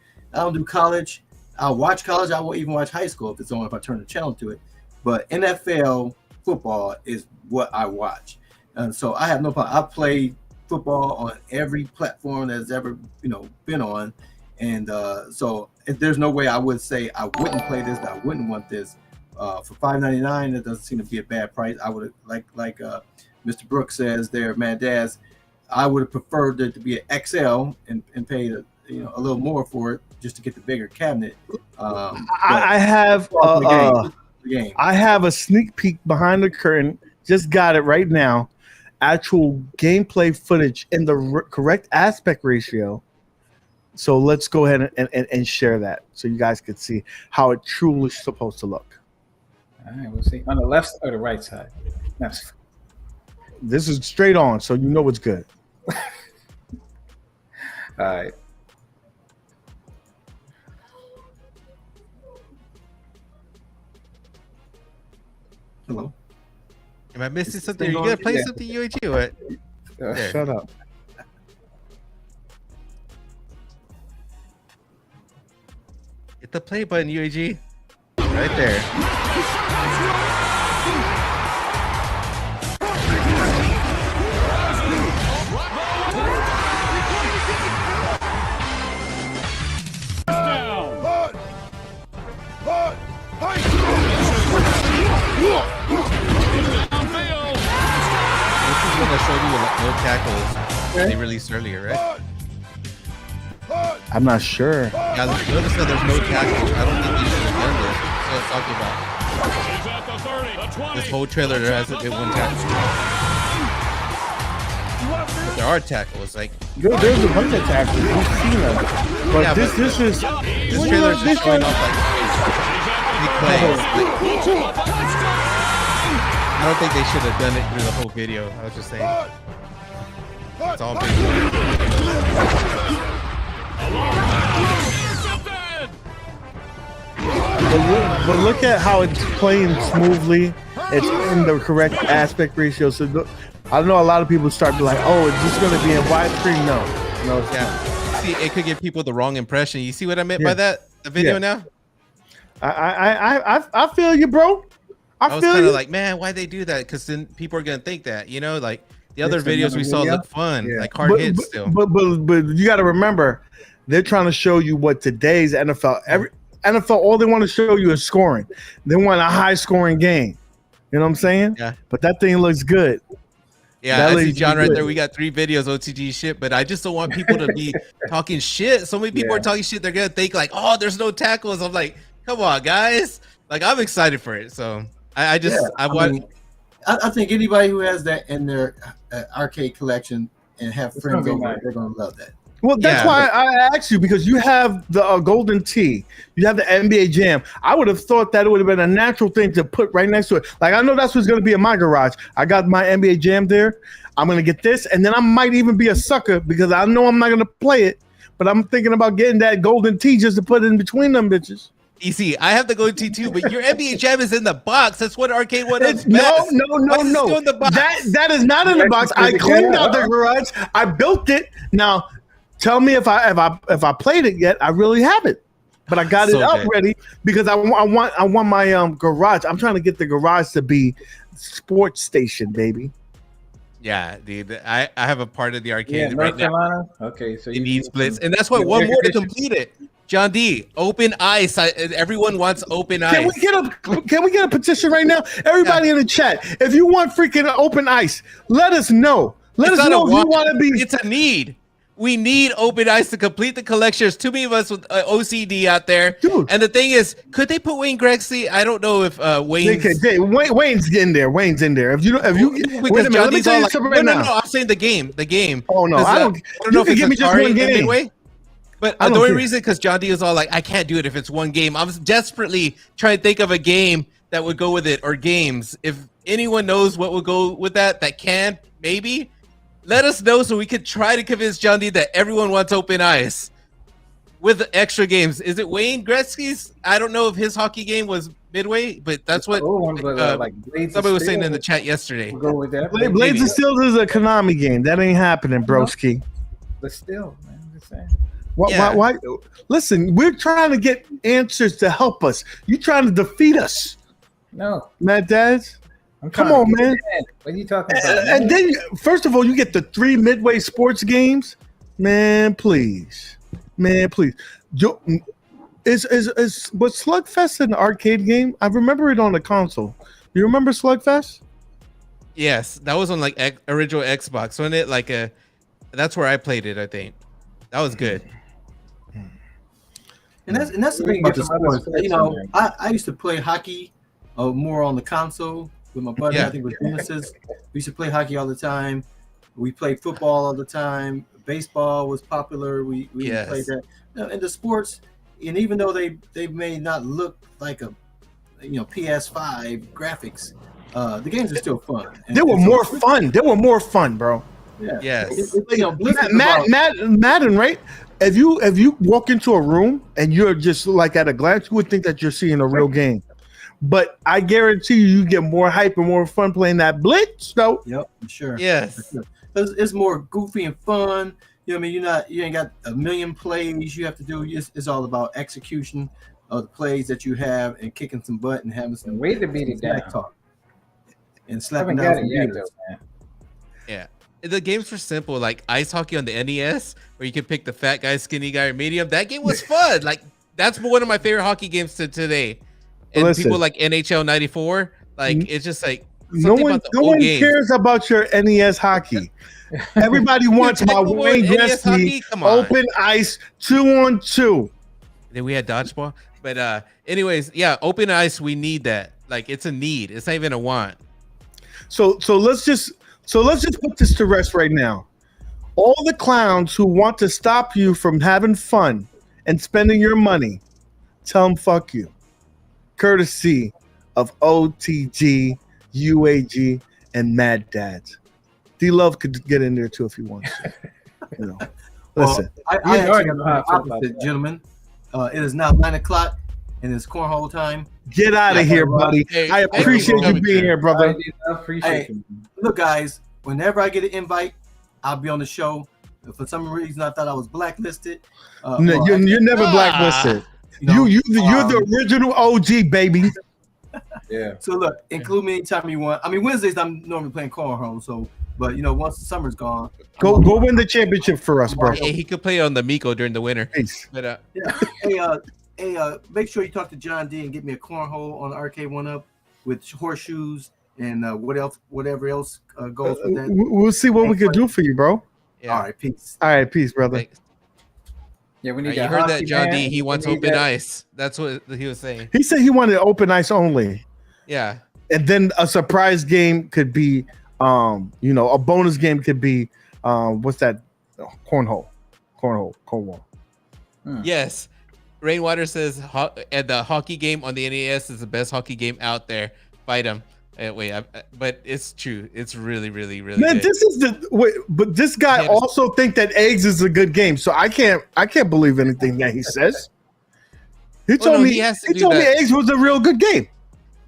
D: do college. I'll watch college. I won't even watch high school if it's on, if I turn the channel to it. But NFL football is what I watch, and so I have no problem. I play football on every platform that's ever been on, and so there's no way I would say I wouldn't play this. That I wouldn't want this for $5.99. It doesn't seem to be a bad price. I would like Mr. Brooks says there, Mad Daz. I would have preferred it to be an XL and paid a little more for it just to get the bigger cabinet.
A: I have I have a sneak peek behind the curtain. Just got it right now. Actual gameplay footage in the correct aspect ratio. So let's go ahead and share that so you guys can see how it truly is supposed to look.
B: All right, we'll see. On the left or the right side? That's...
A: This is straight on, so you know it's good.
B: All right.
D: Hello.
C: Am I missing something? Are you gonna play something, UAG? Or what?
A: Shut up.
C: Hit the play button, UAG. Right there. no tackles they released earlier, right?
A: I'm not sure.
C: Yeah, notice that there's no tackles. I don't think they should have done this. That's what I was talking about. This whole trailer, there hasn't been one tackle. But there are tackles. Like
A: There's a bunch of tackles. We've seen them. But
C: Yeah,
A: this is
C: this trailer is just showing off like big plays. I don't think they should have done it through the whole video. I was just saying. It's all big plays.
A: But look at how it's playing smoothly. It's in the correct aspect ratio. So I know a lot of people start to be like, oh, it's just going to be in widescreen. No, it's not.
C: See, it could give people the wrong impression. You see what I meant by that? The video now?
A: I feel you, bro.
C: I was kind of like, man, why'd they do that? Because then people are going to think that, you know, like the other videos we saw look fun, like hard hits still.
A: But you got to remember, they're trying to show you what today's NFL, NFL, all they want to show you is scoring. They want a high scoring game. You know what I'm saying?
C: Yeah.
A: But that thing looks good.
C: Yeah, I see John right there. We got 3 videos OTG shit, but I just don't want people to be talking shit. So many people are talking shit. They're going to think like, oh, there's no tackles. I'm like, come on, guys. Like, I'm excited for it. So I
D: think anybody who has that in their arcade collection and have friends over, they're going to love that.
A: Well, that's why I asked you, because you have the Golden Tee, you have the NBA Jam. I would have thought that it would have been a natural thing to put right next to it. Like, I know that's what's going to be in my garage. I got my NBA Jam there. I'm going to get this, and then I might even be a sucker because I know I'm not going to play it, but I'm thinking about getting that Golden Tee just to put in between them bitches.
C: You see, I have the Golden Tee too, but your NBA Jam is in the box. That's what Arcade One is.
A: No.
C: That
A: is not in the box. I cleaned out the garage. I built it. Now, tell me if I played it yet. I really haven't, but I got it up ready because I want my garage. I'm trying to get the garage to be sports station, baby.
C: Yeah, dude. I have a part of the arcade right
B: North Carolina. Okay, so
C: it needs Blitz, and that's why one more to complete it. John D, open ice. Everyone wants open ice.
A: Can we get a petition right now? Everybody in the chat, if you want freaking open ice, let us know. Let us know if you want to be.
C: It's a need. We need open ice to complete the collection. There's too many of us with OCD out there. Dude. And the thing is, could they put Wayne Gretzky? I don't know if
A: Wayne's in there. Wayne's in there. If you
C: because
A: wait a minute, let me tell you something right now.
C: No, I'm saying the game.
A: Oh no, I don't know if give me just one game.
C: Midway. But the only reason, because John D is all like, I can't do it if it's one game. I was desperately trying to think of a game that would go with it, or games. If anyone knows what would go with that can, maybe, let us know so we could try to convince John D that everyone wants open ice with extra games. Is it Wayne Gretzky's? I don't know if his hockey game was Midway, but that's what somebody was saying in the chat yesterday.
B: We'll go with that.
A: Blades of Steel is a Konami game. That ain't happening, broski.
B: But still, man, I'm just saying.
A: Why? Listen, we're trying to get answers to help us. You trying to defeat us?
B: No,
A: Mad Dads. Come on, man.
B: What are you talking about?
A: And then, first of all, you get the 3 Midway sports games. Man, please. Was Slugfest an arcade game? I remember it on the console. You remember Slugfest?
C: Yes, that was on like original Xbox. Wasn't it that's where I played it. I think that was good.
D: And that's the thing about the sports. You know, I used to play hockey more on the console with my buddy. I think with Genesis. We used to play hockey all the time. We played football all the time. Baseball was popular. We played that. And the sports, and even though they may not look like a PS5 graphics, the games are still fun.
A: They were more fun. They were more fun, bro.
D: Yeah.
C: Yes.
A: Madden, right? If you walk into a room and you're just like at a glance, you would think that you're seeing a real game. But I guarantee you get more hype and more fun playing that Blitz, though.
D: Yep, sure.
C: Yes.
D: Sure. It's more goofy and fun. You know what I mean? You ain't got a million plays you have to do. It's all about execution of the plays that you have and kicking some butt and having some
B: way to beat it down.
D: Talk and slapping down some beaters.
C: Yeah. The games were simple, like ice hockey on the NES, where you could pick the fat guy, skinny guy, or medium. That game was fun. Like, that's one of my favorite hockey games to today. And people like NHL 94, like, it's just like,
A: No
C: something
A: one,
C: about the
A: no
C: old
A: one
C: games.
A: cares about your NES hockey. Everybody wants my
C: Tecmo Bowl
A: Wayne
C: and NES
A: Gretzky
C: hockey? Come on.
A: open ice 2-on-2.
C: Then we had dodgeball. But anyways, yeah, open ice, we need that. Like it's a need. It's not even a want.
A: So let's just put this to rest right now. All the clowns who want to stop you from having fun and spending your money, tell them fuck you. Courtesy of OTG, UAG, and Mad Dads. D-Love could get in there too if he wants to. You know, listen.
D: I actually got the opposite, gentlemen. It is now 9 o'clock and it's cornhole time.
A: Get out of here, buddy.
C: Hey,
A: I appreciate you being here, brother.
B: I appreciate you.
D: Look, guys, whenever I get an invite, I'll be on the show. For some reason, I thought I was blacklisted.
A: No, you're never blacklisted. You're the original OG, baby.
B: Yeah.
D: So look, include me anytime you want. I mean, Wednesdays I'm normally playing cornhole, so but once the summer's gone,
A: Go win the championship for us, bro.
C: Hey, he could play on the Miko during the winter.
A: Peace.
C: But
D: hey, make sure you talk to John D and get me a cornhole on the Arcade 1-Up with horseshoes and whatever else goes with that.
A: We'll see what we can do for you, bro.
C: yeah.
D: All right, peace.
A: All right, peace, brother.
C: Thanks.
B: Yeah, we need
C: You
B: that
C: heard that,
B: hockey,
C: John
B: man.
C: D. He wants
B: We need
C: open
B: that-
C: ice. That's what he was saying.
A: He said he wanted open ice only,
C: Yeah.
A: and then a surprise game could be, a bonus game could be, what's that? Oh, cornhole.
C: Yes. Rainwater says and the hockey game on the NES is the best hockey game out there. Fight him. But it's true. It's really, really, really
A: Man,
C: good.
A: but this guy
C: Yeah,
A: also think that eggs is a good game, so I can't believe anything that he says. He told me eggs was a real good game.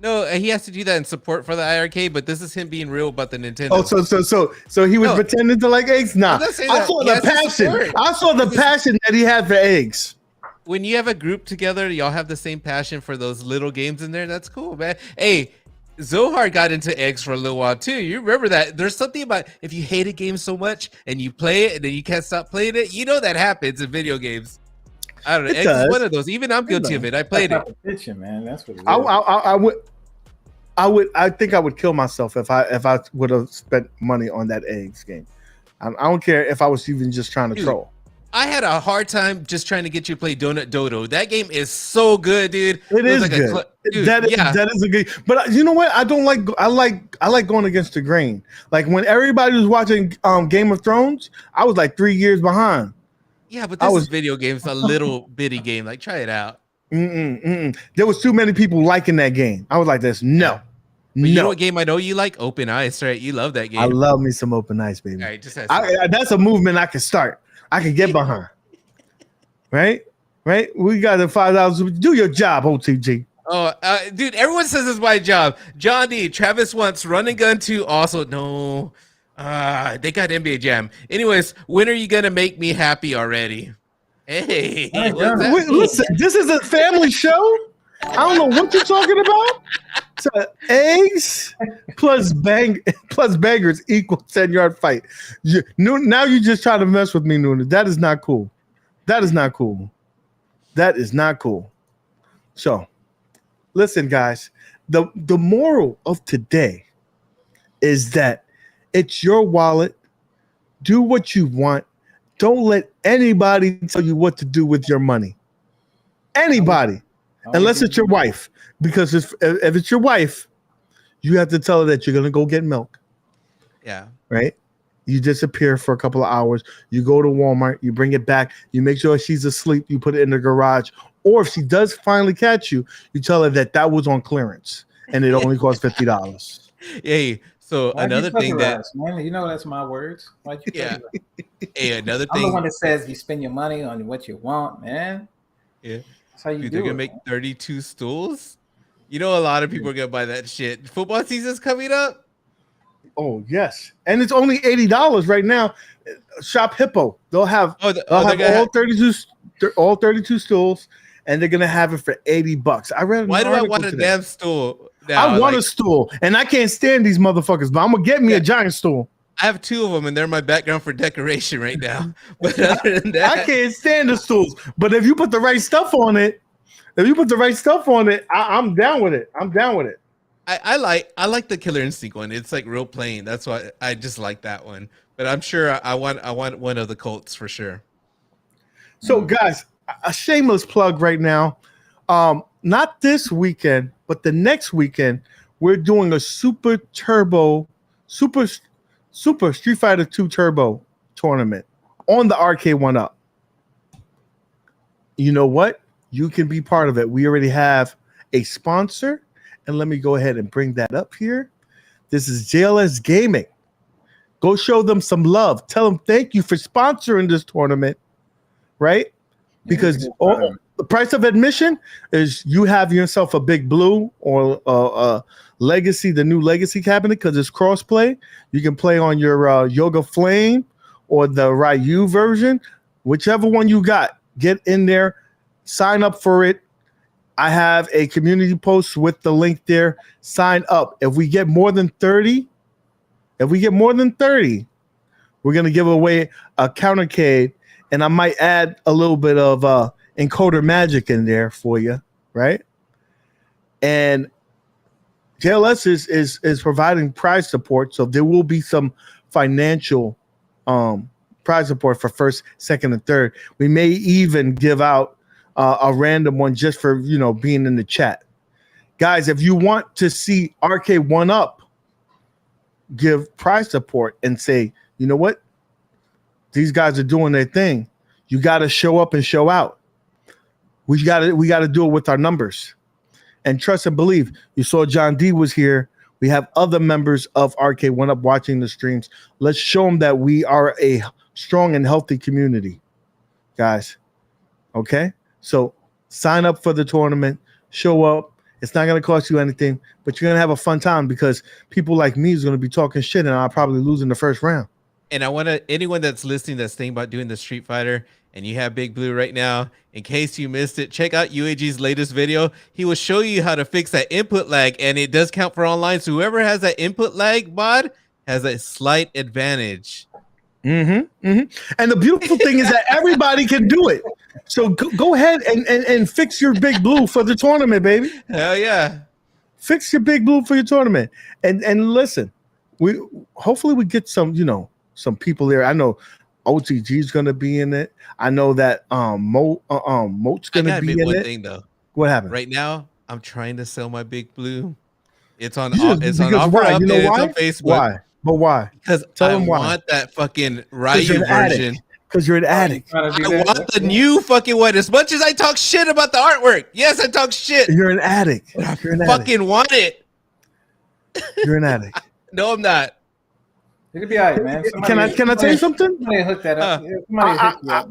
C: No, he has to do that in support for the IRK, but this is him being real about the Nintendo.
A: Oh, so he was pretending to like eggs? Nah,
C: I'm not saying
A: I
C: that.
A: saw
C: He
A: the
C: has to
A: passion.
C: support.
A: I saw the passion that he had for eggs.
C: When you have a group together, y'all have the same passion for those little games in there. That's cool, man. Hey, Zohar got into eggs for a little while too. You remember that? There's something about if you hate a game so much and you play it and then you can't stop playing it. You know that happens in video games. I don't know. Eggs is one of those. Even I'm guilty of it. I played it.
B: Competition, man. That's what it is.
A: I think I would kill myself if I would have spent money on that eggs game. I don't care if I was even just trying to troll.
C: I had a hard time just trying to get you to play Donut Dodo. That game is so good, dude.
A: It is
C: like
A: good.
C: Dude,
A: that is a good. But you know what? I like going against the grain. Like when everybody was watching Game of Thrones, I was like 3 years behind.
C: Yeah, but this is video games, a little bitty game. Like try it out.
A: There was too many people liking that game. I was like this. No.
C: But you know what game I know you like? Open Ice, right? You love that game.
A: I love me some Open Ice, baby.
C: All right, just
A: that's a movement I can start. I can get behind. Right? We got the $5. Do your job, OTG.
C: Oh, dude, everyone says it's my job. John D. Travis wants Run and Gun 2. Also, no. They got NBA Jam. Anyways, when are you gonna make me happy already? Hey,
A: listen, this is a family show. I don't know what you're talking about. So eggs plus bangers equal 10-yard fight. Now you just try to mess with me, Nuna. That is not cool. That is not cool. So, listen, guys. The moral of today is that it's your wallet. Do what you want. Don't let anybody tell you what to do with your money. Anybody. Unless it's your wife. Because if it's your wife, you have to tell her that you're going to go get milk.
C: Yeah.
A: Right? You disappear for a couple of hours. You go to Walmart. You bring it back. You make sure she's asleep. You put it in the garage. Or if she does finally catch you, you tell her that was on clearance and it only cost $50.
C: Hey, so another thing that
B: man, you know that's my words. Why'd you
C: Hey, another
B: I'm
C: thing.
B: the one that says you spend your money on what you want, man.
C: Yeah.
B: That's how you
C: Dude,
B: do
C: they're gonna
B: it.
C: make 32 stools. You know, a lot of people are gonna buy that shit. Football season's coming up.
A: Oh yes, and it's only $80 right now. Shop Hippo. They'll have all 32 stools, and they're gonna have it for $80. I read.
C: Why do I want a damn stool? Now,
A: I want a stool, and I can't stand these motherfuckers. But I'm gonna get me a giant stool.
C: I have 2 of them, and they're my background for decoration right now. But other than that,
A: I can't stand the stools. But if you put the right stuff on it, I'm down with it.
C: I like the Killer Instinct one. It's like real plain. That's why I just like that one. But I'm sure I want one of the Colts for sure.
A: So, guys, a shameless plug right now. Not this weekend, but the next weekend, we're doing a Super Street Fighter 2 Turbo tournament on the Arcade 1-Up. You know what? You can be part of it. We already have a sponsor, and let me go ahead and bring that up here. This is JLS Gaming. Go show them some love. Tell them thank you for sponsoring this tournament, right? Because the price of admission is you have yourself a Big Blue or a Legacy, the new Legacy cabinet, because it's cross-play. You can play on your Yoga Flame or the Ryu version, whichever one you got. Get in there, sign up for it. I have a community post with the link there. Sign up. If we get more than 30, we're going to give away a countercade, and I might add a little bit of encoder magic in there for you, right? And JLS is providing prize support, so there will be some financial prize support for first, second, and third. We may even give out a random one just for being in the chat. Guys, if you want to see Arcade 1-Up give prize support and say, you know what, these guys are doing their thing, you got to show up and show out. We got to do it with our numbers. And trust and believe, you saw John D was here. We have other members of Arcade 1-Up watching the streams. Let's show them that we are a strong and healthy community, guys. Okay? So sign up for the tournament, show up. It's not going to cost you anything, but you're going to have a fun time because people like me is going to be talking shit and I'll probably lose in the first round.
C: And I want anyone that's listening that's thinking about doing the Street Fighter and you have Big Blue right now, in case you missed it, check out UAG's latest video. He will show you how to fix that input lag, and it does count for online. So whoever has that input lag mod has a slight advantage.
A: And the beautiful thing is that everybody can do it. So go ahead and fix your Big Blue for the tournament, baby.
C: Hell yeah.
A: Fix your Big Blue for your tournament. And listen, hopefully we get some people there. I know OTG is going to be in it. I know that Moat's going to be in it.
C: Thing though.
A: What happened?
C: Right now, I'm trying to sell my Big Blue. It's on
A: offer
C: up. It's on Facebook.
A: Why? But why?
C: Because I want that fucking Ryu version.
A: Because you're an addict.
C: I want the new fucking one. As much as I talk shit about the artwork, yes, I talk shit.
A: You're an addict.
C: Fucking want it.
A: You're an addict.
C: No, I'm not.
B: It'll be all right, man.
A: Can I tell you something?
B: Somebody hook that up.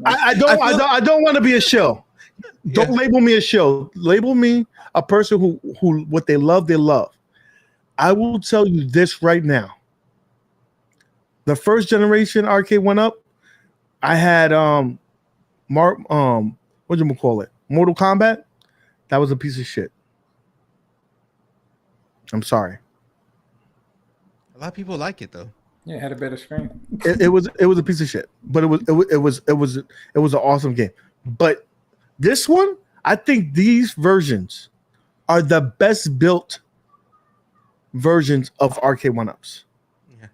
A: I don't want to be a shill. Don't label me a shill. Label me a person who what they love, they love. I will tell you this right now. The first generation Arcade 1-Up, I had what do you call it? Mortal Kombat. That was a piece of shit. I'm sorry.
C: A lot of people like it though.
B: Yeah, it had a better screen.
A: It was a piece of shit, but it was an awesome game. But this one, I think these versions are the best built versions of Arcade 1-Ups.
C: Yeah.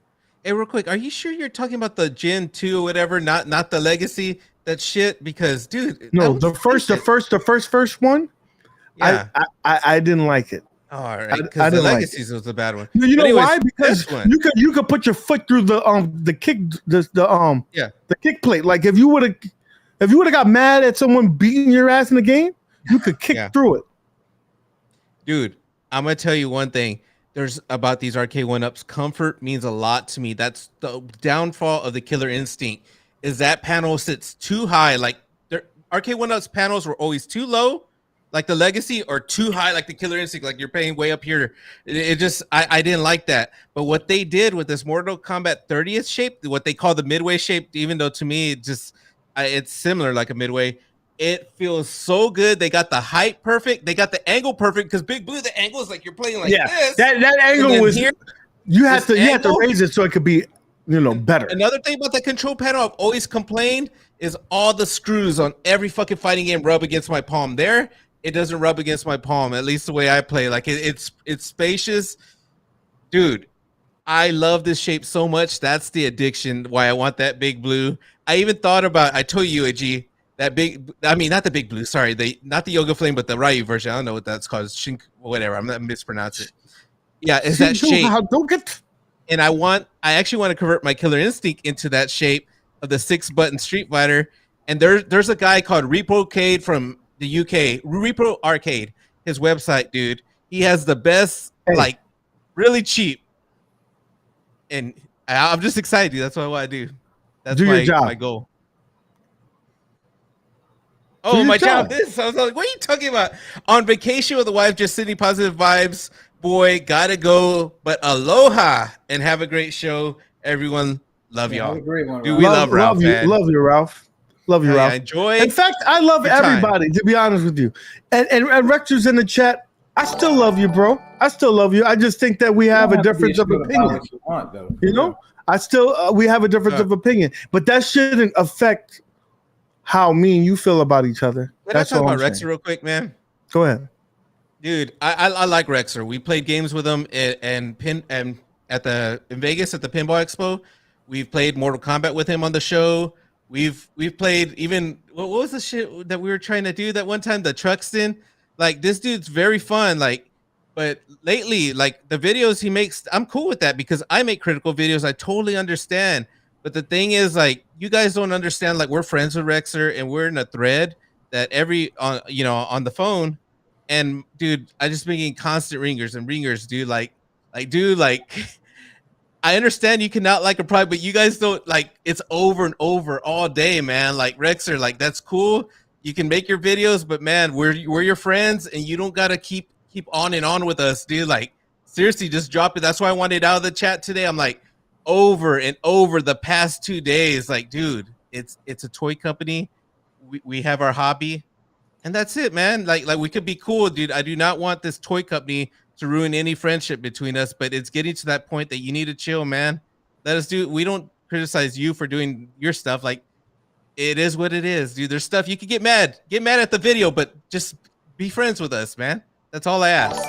C: Hey, real quick, are you sure you're talking about the Gen 2 or whatever, not the Legacy? That shit, because dude,
A: no, the first one.
C: Yeah,
A: I didn't like it.
C: All right, because the Legacies was a bad one.
A: You know why? Because you could put your foot through the kick plate. Like if you would have got mad at someone beating your ass in the game, you could kick through it.
C: Dude, I'm gonna tell you one thing. There's about these Arcade 1-Ups. Comfort means a lot to me. That's the downfall of the Killer Instinct. Is that panel sits too high? Like Arcade 1-Ups panels were always too low, like the Legacy, or too high, like the Killer Instinct. Like you're paying way up here. It just I didn't like that. But what they did with this Mortal Kombat 30th shape, what they call the midway shape, even though to me it's similar like a midway. It feels so good. They got the height perfect. They got the angle perfect because Big Blue, the angle is like you're playing like this.
A: That angle was here. You have to raise it so it could be better.
C: Another thing about the control panel I've always complained is all the screws on every fucking fighting game rub against my palm. There, it doesn't rub against my palm. At least the way I play, like it's spacious, dude. I love this shape so much. That's the addiction. Why I want that big blue. I even thought about. I told you, AG, that big. I mean, not the big blue. Sorry, not the Yoga Flame, but the Ryu version. I don't know what that's called. Shink, whatever. I'm not mispronouncing it. Yeah, it's that shape. And I actually want to convert my Killer Instinct into that shape of the 6-button Street Fighter. And there's a guy called Reprocade from the UK, Repro Arcade. His website, dude. He has the best, like, really cheap. And I'm just excited, dude. That's what I want to do. That's my goal. Oh, my job. This. I was like, what are you talking about? On vacation with the wife, just sending positive vibes. Boy, gotta go. But aloha and have a great show. Everyone, love y'all. Dude, we love Ralph.
A: Love you, Ralph. Love you, Ralph.
C: Enjoy.
A: In fact, I love everybody, to be honest with you. And Rector's in the chat. I still love you, bro. I still love you. I just think that we have a difference of opinion. You know, we have a difference of opinion, but that shouldn't affect how me and you feel about each other.
C: Can I talk about Rexer real quick, man?
A: Go ahead.
C: Dude, I like Rexer. We played games with him and in Vegas at the Pinball Expo. We've played Mortal Kombat with him on the show. We've played even what was the shit that we were trying to do that one time? The Truxton. Like, this dude's very fun. Like, but lately, like, the videos he makes, I'm cool with that because I make critical videos. I totally understand. But the thing is, like, you guys don't understand. Like, we're friends with Rexer and we're in a thread that on the phone. And dude, I just been getting constant ringers, dude. Like, I understand you cannot like a product, but you guys don't, like, it's over and over all day, man. Like, Rexer, like, that's cool. You can make your videos, but man, we're your friends, and you don't gotta keep on and on with us, dude. Like, seriously, just drop it. That's why I wanted out of the chat today. I'm like, over and over the past 2 days, like, dude, it's a toy company. We have our hobby, and that's it, man. Like we could be cool, dude. I do not want this toy company to ruin any friendship between us, but it's getting to that point that you need to chill, man. Let us do. We don't criticize you for doing your stuff. Like, it is what it is, dude. There's stuff you could get mad at the video, but just be friends with us, man. That's all I ask.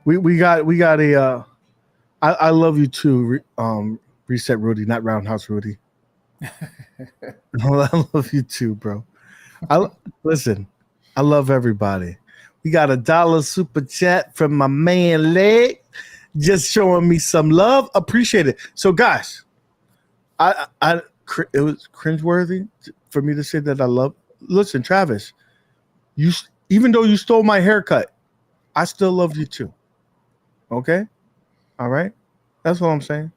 A: We got a I love you too, Reset Rudy, not Roundhouse Rudy. I love you too, bro. Listen, I love everybody. We got $1 super chat from my man Leg, just showing me some love. Appreciate it. So guys, it was cringeworthy for me to say that I love. Listen, Travis, even though you stole my haircut, I still love you too. Okay, all right, that's what I'm saying.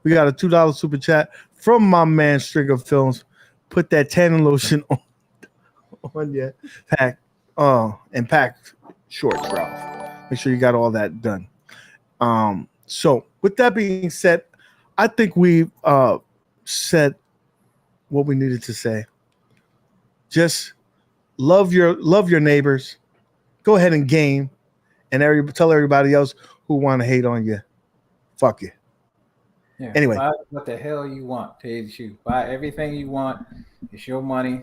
A: We got a $2 super chat from my man Stringer Films. Put that tanning lotion on your pack, and pack shorts, Ralph. Make sure you got all that done. So with that being said, I think we've said what we needed to say. Just love your neighbors. Go ahead and game, and tell everybody else who want to hate on you, fuck you.
B: Yeah,
A: anyway,
B: buy what the hell you want. Tell you the truth. Buy everything you want. It's your money.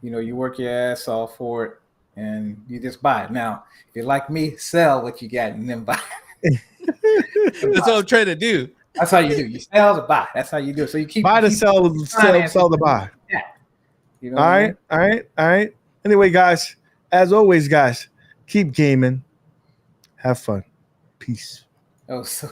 B: You know, you work your ass off for it, and you just buy it. Now, if you're like me, sell what you got and then buy.
C: That's what I'm trying to do.
B: That's how you do. You sell to buy. That's how you do it. So you keep
A: buy to sell to buy.
B: Yeah. You know
A: all right. Anyway, guys, as always, guys, keep gaming. Have fun. Peace.
B: Oh, so